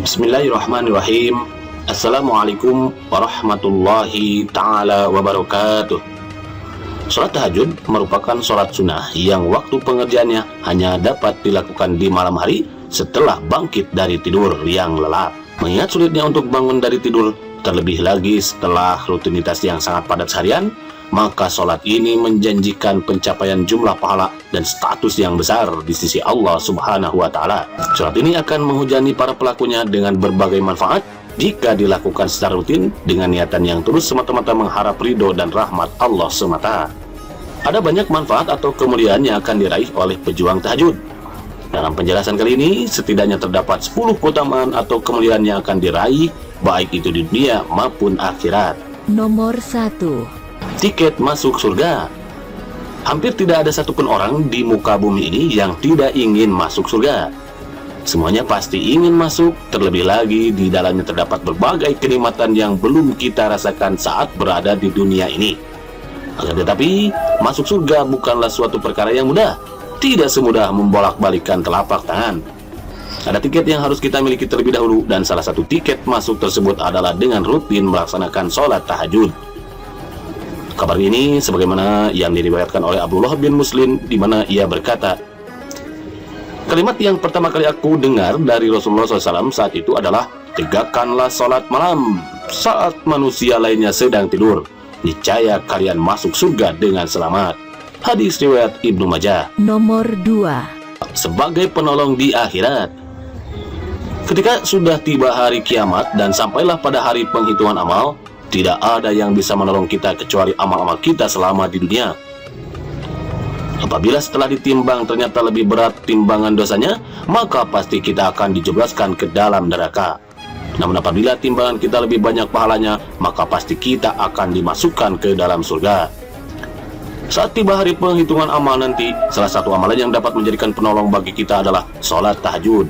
Bismillahirrahmanirrahim. Assalamualaikum warahmatullahi ta'ala wabarakatuh. Sholat tahajud merupakan sholat sunnah yang waktu pengerjaannya hanya dapat dilakukan di malam hari setelah bangkit dari tidur yang lelap. Mengingat sulitnya untuk bangun dari tidur, terlebih lagi setelah rutinitas yang sangat padat seharian, maka sholat ini menjanjikan pencapaian jumlah pahala dan status yang besar di sisi Allah Subhanahu wa Ta'ala. Sholat ini akan menghujani para pelakunya dengan berbagai manfaat jika dilakukan secara rutin dengan niatan yang tulus semata-mata mengharap ridho dan rahmat Allah semata. Ada banyak manfaat atau kemuliaan yang akan diraih oleh pejuang tahajud. Dalam penjelasan kali ini, setidaknya terdapat 10 keutamaan atau kemuliaan yang akan diraih, baik itu di dunia maupun akhirat. Nomor 1. Tiket masuk surga. Hampir tidak ada satupun orang di muka bumi ini yang tidak ingin masuk surga. Semuanya pasti ingin masuk, terlebih lagi di dalamnya terdapat berbagai kenikmatan yang belum kita rasakan saat berada di dunia ini. Akan tetapi, masuk surga bukanlah suatu perkara yang mudah. Tidak semudah membolak-balikan telapak tangan. Ada tiket yang harus kita miliki terlebih dahulu, dan salah satu tiket masuk tersebut adalah dengan rutin melaksanakan sholat tahajud. Kabar ini sebagaimana yang diriwayatkan oleh Abdullah bin Muslim, di mana ia berkata, kalimat yang pertama kali aku dengar dari Rasulullah SAW saat itu adalah, tegakkanlah sholat malam saat manusia lainnya sedang tidur, niscaya kalian masuk surga dengan selamat. Hadis riwayat Ibnu Majah. Nomor 2. Sebagai penolong di akhirat. Ketika sudah tiba hari kiamat dan sampailah pada hari penghitungan amal, tidak ada yang bisa menolong kita kecuali amal-amal kita selama di dunia. Apabila setelah ditimbang ternyata lebih berat timbangan dosanya, maka pasti kita akan dijebloskan ke dalam neraka. Namun apabila timbangan kita lebih banyak pahalanya, maka pasti kita akan dimasukkan ke dalam surga. Saat tiba hari penghitungan amal nanti, salah satu amalan yang dapat menjadikan penolong bagi kita adalah sholat tahajud.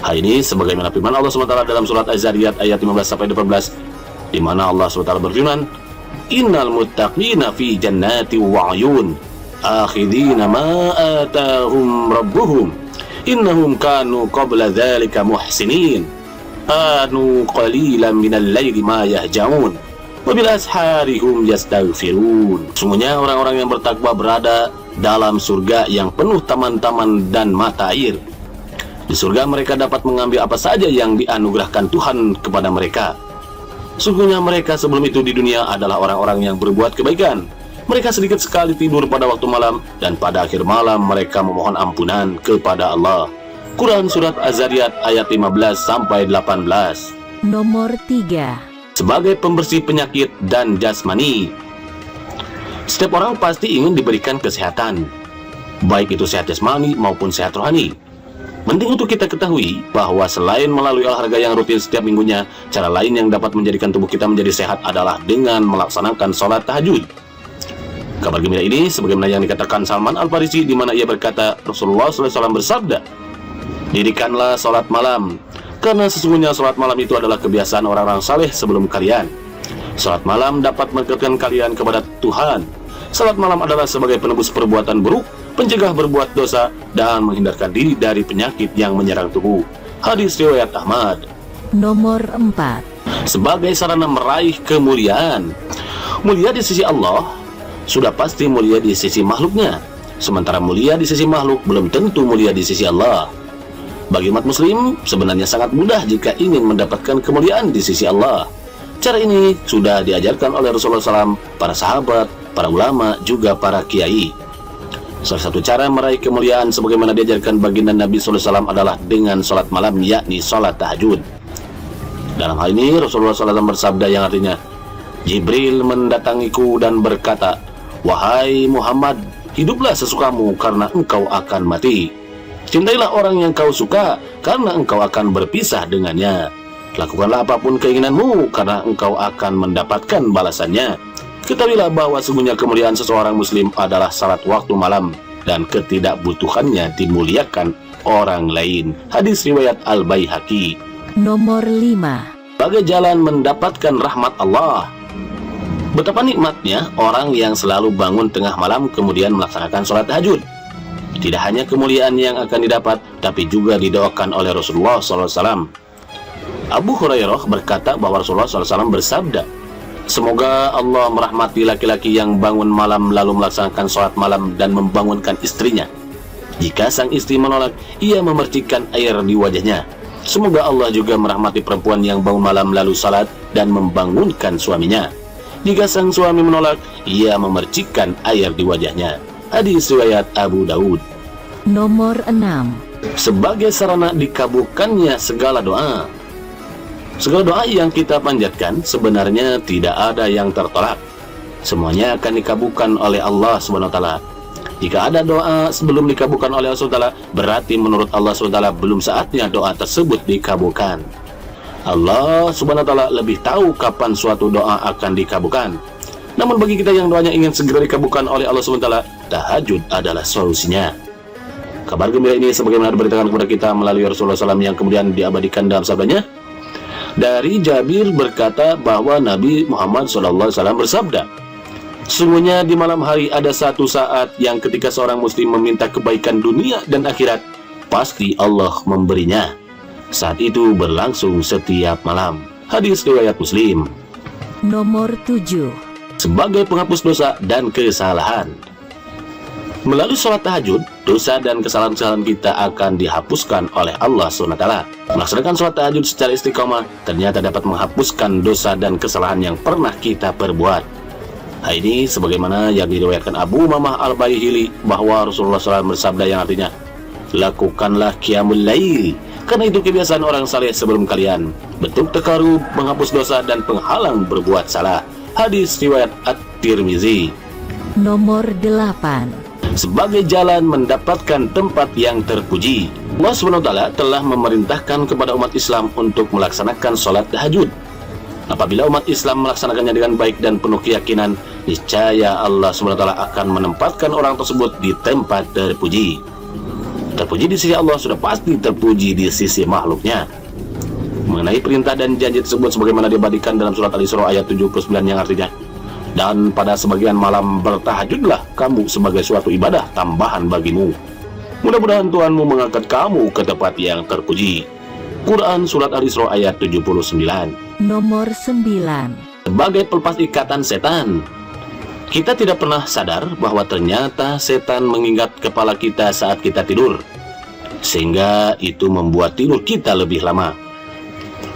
Hal ini sebagaimana firman Allah SWT dalam surat Az-Zariyat ayat 15-18, di mana Allah SWT berfirman, innal muttaqina fi jannati wa ayun akhidina ma atahum rabbuhum innahum kanu qabla dhalika muhsinin kanu qalilan minal layli ma yahjaun wa bil ashari hum yastaghfirun. Sungguhnya orang-orang yang bertakwa berada dalam surga yang penuh taman-taman dan mata air. Di surga mereka dapat mengambil apa saja yang dianugerahkan Tuhan kepada mereka. Sungguhnya mereka sebelum itu di dunia adalah orang-orang yang berbuat kebaikan. Mereka sedikit sekali tidur pada waktu malam, dan pada akhir malam mereka memohon ampunan kepada Allah. Quran Surat Az-Zariyat ayat 15-18. Nomor 3. Sebagai pembersih penyakit dan jasmani. Setiap orang pasti ingin diberikan kesehatan, baik itu sehat jasmani maupun sehat rohani. Penting untuk kita ketahui bahwa selain melalui olahraga yang rutin setiap minggunya, cara lain yang dapat menjadikan tubuh kita menjadi sehat adalah dengan melaksanakan sholat tahajud. Kabar gembira ini sebagaimana yang dikatakan Salman Al-Farisi, di mana ia berkata, Rasulullah SAW bersabda, dirikanlah sholat malam, karena sesungguhnya sholat malam itu adalah kebiasaan orang-orang saleh sebelum kalian. Sholat malam dapat mendekatkan kalian kepada Tuhan. Sholat malam adalah sebagai penebus perbuatan buruk, pencegah berbuat dosa, dan menghindarkan diri dari penyakit yang menyerang tubuh. Hadis riwayat Ahmad. Nomor 4. Sebagai sarana meraih kemuliaan. Mulia di sisi Allah sudah pasti mulia di sisi makhluknya. Sementara mulia di sisi makhluk belum tentu mulia di sisi Allah. Bagi umat muslim sebenarnya sangat mudah jika ingin mendapatkan kemuliaan di sisi Allah. Cara ini sudah diajarkan oleh Rasulullah SAW, para sahabat, para ulama, juga para kiai. Salah satu cara meraih kemuliaan sebagaimana diajarkan baginda Nabi SAW adalah dengan sholat malam, yakni sholat tahajud. Dalam hal ini Rasulullah SAW bersabda yang artinya, Jibril mendatangiku dan berkata, wahai Muhammad, hiduplah sesukamu karena engkau akan mati. Cintailah orang yang kau suka karena engkau akan berpisah dengannya. Lakukanlah apapun keinginanmu karena engkau akan mendapatkan balasannya. Ketahuilah bahwa sungguhnya kemuliaan seseorang muslim adalah salat waktu malam, dan ketidakbutuhannya dimuliakan orang lain. Hadis riwayat Al-Baihaqi. Nomor 5. Sebagai jalan mendapatkan rahmat Allah. Betapa nikmatnya orang yang selalu bangun tengah malam kemudian melaksanakan sholat tahajud. Tidak hanya kemuliaan yang akan didapat, tapi juga didoakan oleh Rasulullah SAW. Abu Hurairah berkata bahwa Rasulullah SAW bersabda, "Semoga Allah merahmati laki-laki yang bangun malam lalu melaksanakan sholat malam dan membangunkan istrinya. Jika sang istri menolak, ia memercikkan air di wajahnya. Semoga Allah juga merahmati perempuan yang bangun malam lalu salat dan membangunkan suaminya. Jika sang suami menolak, ia memercikkan air di wajahnya." Hadis riwayat Abu Daud. Nomor 6. Sebagai sarana dikabulkannya segala doa. Segala doa yang kita panjatkan sebenarnya tidak ada yang tertolak. Semuanya akan dikabulkan oleh Allah SWT. Jika ada doa sebelum dikabulkan oleh Allah SWT, berarti menurut Allah SWT belum saatnya doa tersebut dikabulkan. Allah SWT lebih tahu kapan suatu doa akan dikabulkan. Namun bagi kita yang doanya ingin segera dikabulkan oleh Allah SWT, tahajud adalah solusinya. Kabar gembira ini sebagaimana diberitakan kepada kita melalui Rasulullah SAW yang kemudian diabadikan dalam sabdanya. Dari Jabir berkata bahwa Nabi Muhammad SAW bersabda, "Sungguhnya di malam hari ada satu saat yang ketika seorang muslim meminta kebaikan dunia dan akhirat, pasti Allah memberinya. Saat itu berlangsung setiap malam." Hadis riwayat Muslim. Nomor 7. Sebagai penghapus dosa dan kesalahan. Melalui sholat tahajud, dosa dan kesalahan-kesalahan kita akan dihapuskan oleh Allah SWT. Melaksanakan sholat tahajud secara istiqomah ternyata dapat menghapuskan dosa dan kesalahan yang pernah kita perbuat. Hal ini sebagaimana yang diriwayatkan Abu Mamah Al-Baihili bahwa Rasulullah SAW bersabda yang artinya, "Lakukanlah qiyamul lail, karena itu kebiasaan orang saleh sebelum kalian. Bentuk takarub, menghapus dosa dan penghalang berbuat salah." Hadis riwayat At-Tirmizi. Nomor 8. Sebagai jalan mendapatkan tempat yang terpuji, Allah SWT telah memerintahkan kepada umat Islam untuk melaksanakan sholat tahajud. Apabila umat Islam melaksanakannya dengan baik dan penuh keyakinan, niscaya Allah SWT akan menempatkan orang tersebut di tempat terpuji. Terpuji di sisi Allah sudah pasti terpuji di sisi makhluknya. Mengenai perintah dan janji tersebut sebagaimana diabadikan dalam surat Al-Isra ayat 79 yang artinya, "Dan pada sebagian malam bertahajudlah kamu sebagai suatu ibadah tambahan bagimu. Mudah-mudahan Tuhanmu mengangkat kamu ke tempat yang terpuji." Quran surat Al-Isra ayat 79. Nomor 9. Sebagai pelepas ikatan setan. Kita tidak pernah sadar bahwa ternyata setan mengingat kepala kita saat kita tidur, sehingga itu membuat tidur kita lebih lama.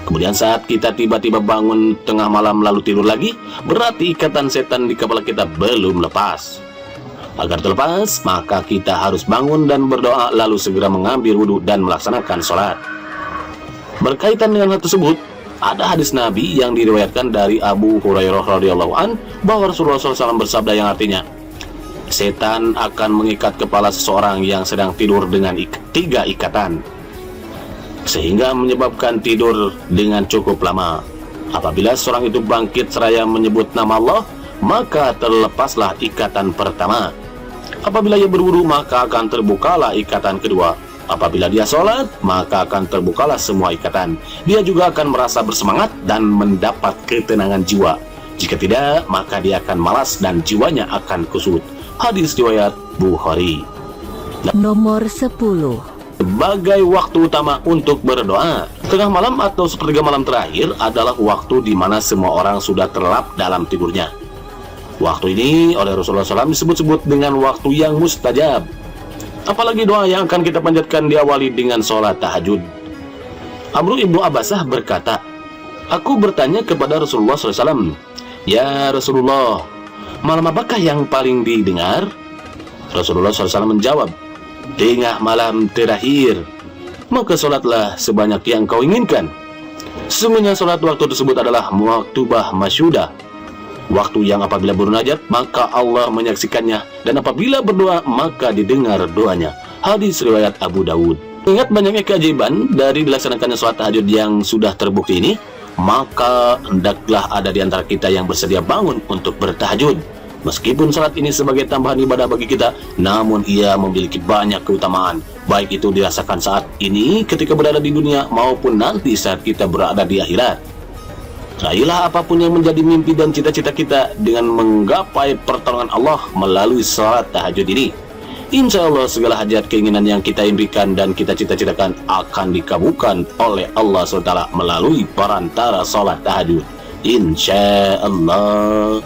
Kemudian saat kita tiba-tiba bangun tengah malam lalu tidur lagi, berarti ikatan setan di kepala kita belum lepas. Agar terlepas, maka kita harus bangun dan berdoa lalu segera mengambil wudhu dan melaksanakan sholat. Berkaitan dengan hal tersebut, ada hadis Nabi yang diriwayatkan dari Abu Hurairah radhiyallahu an bahwa Rasulullah SAW bersabda yang artinya, "Setan akan mengikat kepala seseorang yang sedang tidur dengan 3 ikatan, sehingga menyebabkan tidur dengan cukup lama. Apabila seorang itu bangkit seraya menyebut nama Allah, maka terlepaslah ikatan pertama. Apabila ia berwudu, maka akan terbukalah ikatan kedua. Apabila dia sholat, maka akan terbukalah semua ikatan. Dia juga akan merasa bersemangat dan mendapat ketenangan jiwa. Jika tidak, maka dia akan malas dan jiwanya akan kusut." Hadis riwayat Bukhari. Nomor 10. Sebagai waktu utama untuk berdoa, tengah malam atau sepertiga malam terakhir adalah waktu di mana semua orang sudah terlelap dalam tidurnya. Waktu ini oleh Rasulullah SAW disebut-sebut dengan waktu yang mustajab. Apalagi doa yang akan kita panjatkan diawali dengan sholat tahajud. Amr ibnu Abbasah berkata, "Aku bertanya kepada Rasulullah SAW, 'Ya Rasulullah, malam apakah yang paling didengar?' Rasulullah SAW menjawab, 'Tengah malam terakhir. Maka sholatlah sebanyak yang kau inginkan. Sesungguhnya sholat waktu tersebut adalah maktubah masyudah, waktu yang apabila bermunajat maka Allah menyaksikannya, dan apabila berdoa maka didengar doanya." Hadis riwayat Abu Daud. Ingat banyaknya keajaiban dari dilaksanakannya sholat tahajud yang sudah terbukti ini, maka hendaklah ada di antara kita yang bersedia bangun untuk bertahajud. Meskipun salat ini sebagai tambahan ibadah bagi kita, namun ia memiliki banyak keutamaan, baik itu dirasakan saat ini ketika berada di dunia maupun nanti saat kita berada di akhirat. Raihlah apapun yang menjadi mimpi dan cita-cita kita dengan menggapai pertolongan Allah melalui salat tahajud ini. Insya Allah segala hajat keinginan yang kita impikan dan kita cita-citakan akan dikabulkan oleh Allah SWT melalui perantara sholat tahajud. Insya Allah.